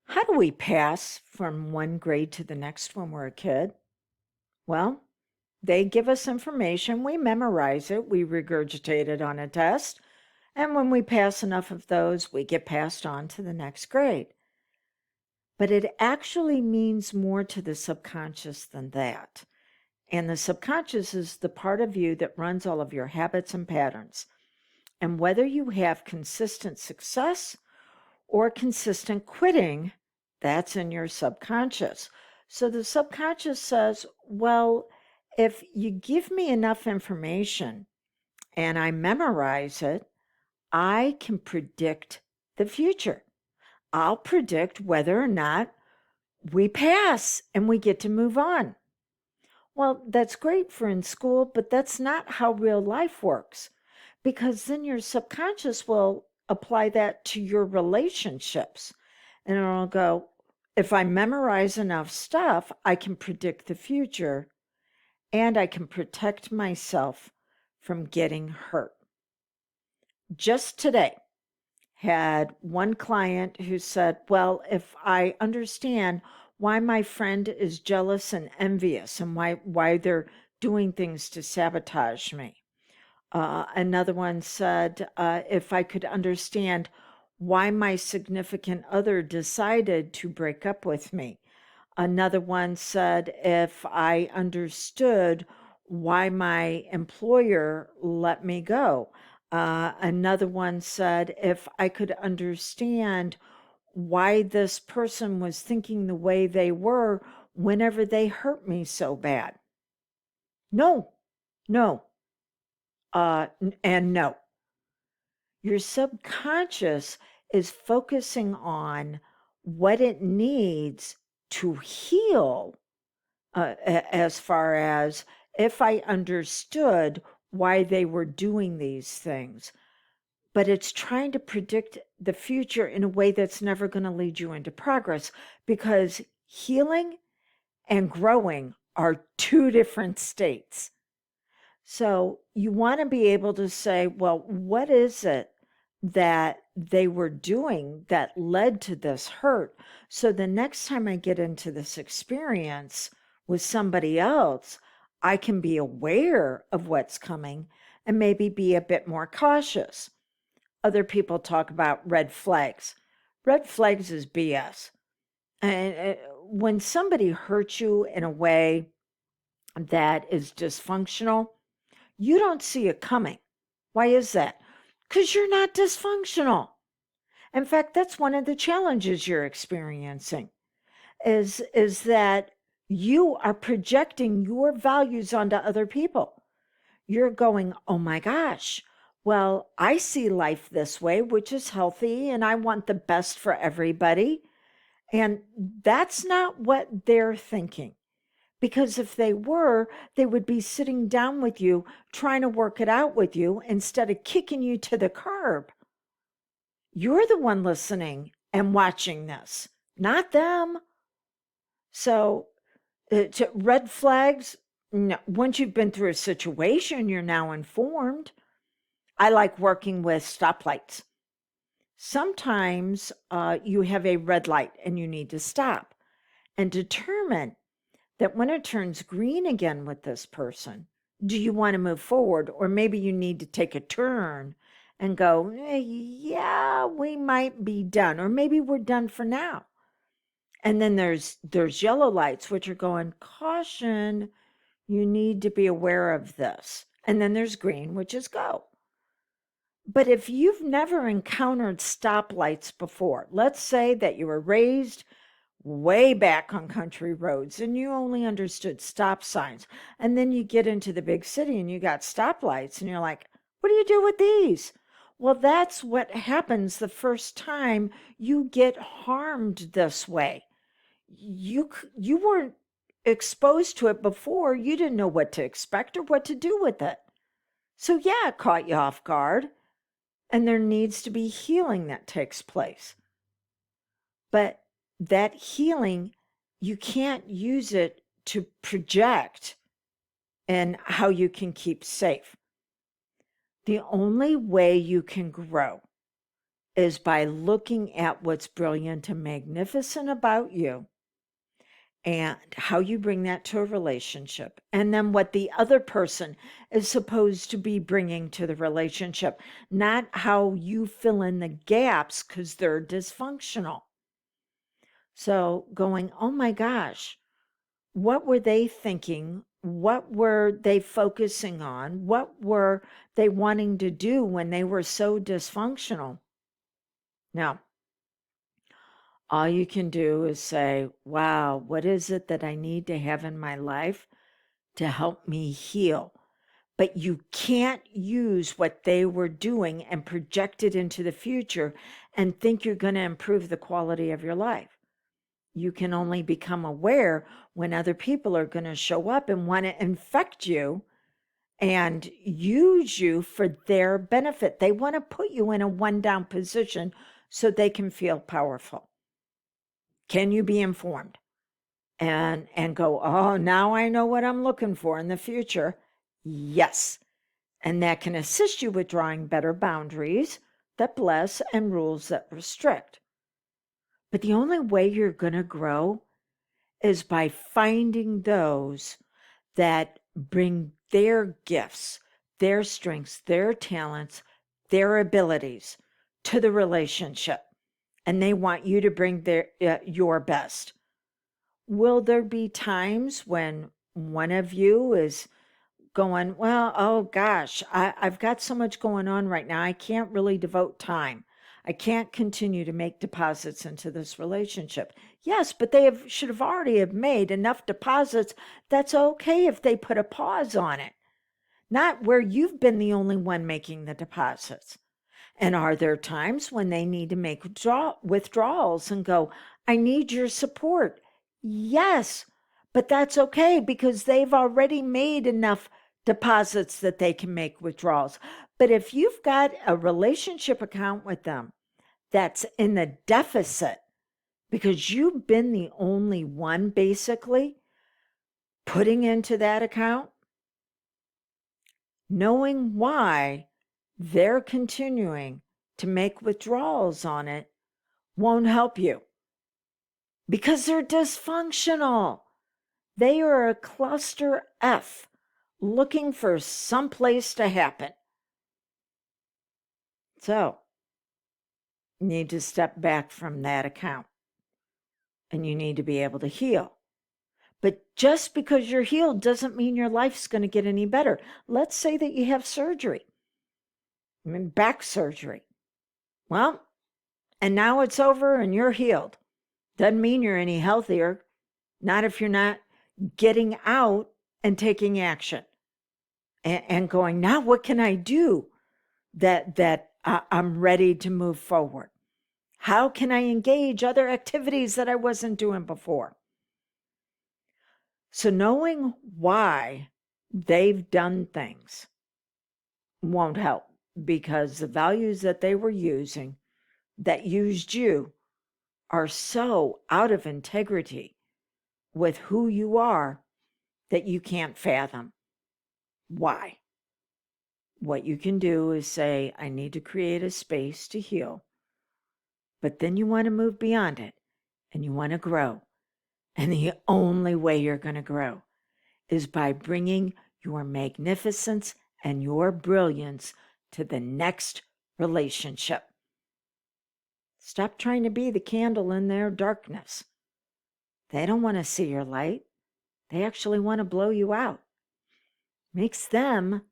How do we pass from one grade to the next when we're a kid? Well, they give us information, we memorize it, we regurgitate it on a test, and when we pass enough of those, we get passed on to the next grade. But it actually means more to the subconscious than that. And the subconscious is the part of you that runs all of your habits and patterns. And whether you have consistent success or consistent quitting, that's in your subconscious. So the subconscious says, well, if you give me enough information and I memorize it, I can predict the future. I'll predict whether or not we pass and we get to move on. Well, that's great for in school, but that's not how real life works, because then your subconscious will apply that to your relationships. And it'll go, if I memorize enough stuff, I can predict the future and I can protect myself from getting hurt. Just today, had one client who said, well, if I understand why my friend is jealous and envious and why they're doing things to sabotage me. Another one said, if I could understand why my significant other decided to break up with me. Another one said, if I understood why my employer let me go. Another one said, if I could understand why this person was thinking the way they were whenever they hurt me so bad. No, no, and no. Your subconscious is focusing on what it needs to heal, as far as if I understood why they were doing these things. But it's trying to predict the future in a way that's never going to lead you into progress, because healing and growing are two different states. So you want to be able to say, well, what is it that they were doing that led to this hurt? So the next time I get into this experience with somebody else, I can be aware of what's coming and maybe be a bit more cautious. Other people talk about red flags. Red flags is BS. And when somebody hurts you in a way that is dysfunctional, you don't see it coming. Why is that? Because you're not dysfunctional. In fact, that's one of the challenges you're experiencing is that you are projecting your values onto other people. You're going, oh my gosh, well, I see life this way, which is healthy, and I want the best for everybody. And that's not what they're thinking. Because if they were, they would be sitting down with you, trying to work it out with you instead of kicking you to the curb. You're the one listening and watching this, not them. So, red flags, no. Once you've been through a situation, you're now informed. I like working with stoplights. Sometimes you have a red light and you need to stop and determine that when it turns green again with this person, do you want to move forward? Or maybe you need to take a turn and go, yeah, we might be done. Or maybe we're done for now. And then there's yellow lights, which are going, caution, you need to be aware of this. And then there's green, which is go. But if you've never encountered stoplights before, let's say that you were raised way back on country roads and you only understood stop signs, and then you get into the big city and you got stoplights and you're like, what do you do with these? Well, that's what happens the first time you get harmed this way. You weren't exposed to it before. You didn't know what to expect or what to do with it. So yeah, it caught you off guard, and there needs to be healing that takes place. But that healing, you can't use it to project and how you can keep safe. The only way you can grow is by looking at what's brilliant and magnificent about you and how you bring that to a relationship, and then what the other person is supposed to be bringing to the relationship, not how you fill in the gaps because they're dysfunctional. So going, oh my gosh, what were they thinking? What were they focusing on? What were they wanting to do when they were so dysfunctional? Now, all you can do is say, wow, what is it that I need to have in my life to help me heal? But you can't use what they were doing and project it into the future and think you're going to improve the quality of your life. You can only become aware when other people are going to show up and want to infect you and use you for their benefit. They want to put you in a one-down position so they can feel powerful. Can you be informed and go, oh, now I know what I'm looking for in the future? Yes. And that can assist you with drawing better boundaries that bless and rules that restrict. But the only way you're going to grow is by finding those that bring their gifts, their strengths, their talents, their abilities to the relationship. And they want you to bring your best. Will there be times when one of you is going, well, oh gosh, I've got so much going on right now. I can't really devote time. I can't continue to make deposits into this relationship. Yes, but they should have already have made enough deposits. That's okay if they put a pause on it. Not where you've been the only one making the deposits. And are there times when they need to make withdrawals and go, I need your support? Yes, but that's okay because they've already made enough deposits that they can make withdrawals. But if you've got a relationship account with them that's in the deficit because you've been the only one basically putting into that account, knowing why they're continuing to make withdrawals on it won't help you because they're dysfunctional. They are a cluster F looking for someplace to happen. So you need to step back from that account and you need to be able to heal. But just because you're healed doesn't mean your life's going to get any better. Let's say that you have surgery, back surgery. Well, and now it's over and you're healed. Doesn't mean you're any healthier. Not if you're not getting out and taking action and going, now what can I do that I'm ready to move forward? How can I engage other activities that I wasn't doing before? So knowing why they've done things won't help because the values that they were using that used you are so out of integrity with who you are that you can't fathom why. What you can do is say, I need to create a space to heal. But then you want to move beyond it and you want to grow. And the only way you're going to grow is by bringing your magnificence and your brilliance to the next relationship. Stop trying to be the candle in their darkness. They don't want to see your light. They actually want to blow you out. Makes them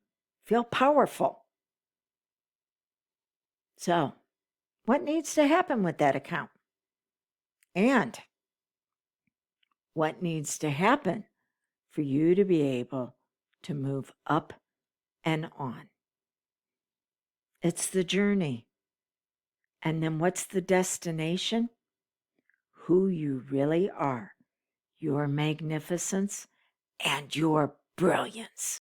feel powerful. So, what needs to happen with that account? And what needs to happen for you to be able to move up and on? It's the journey. And then what's the destination? Who you really are, your magnificence and your brilliance.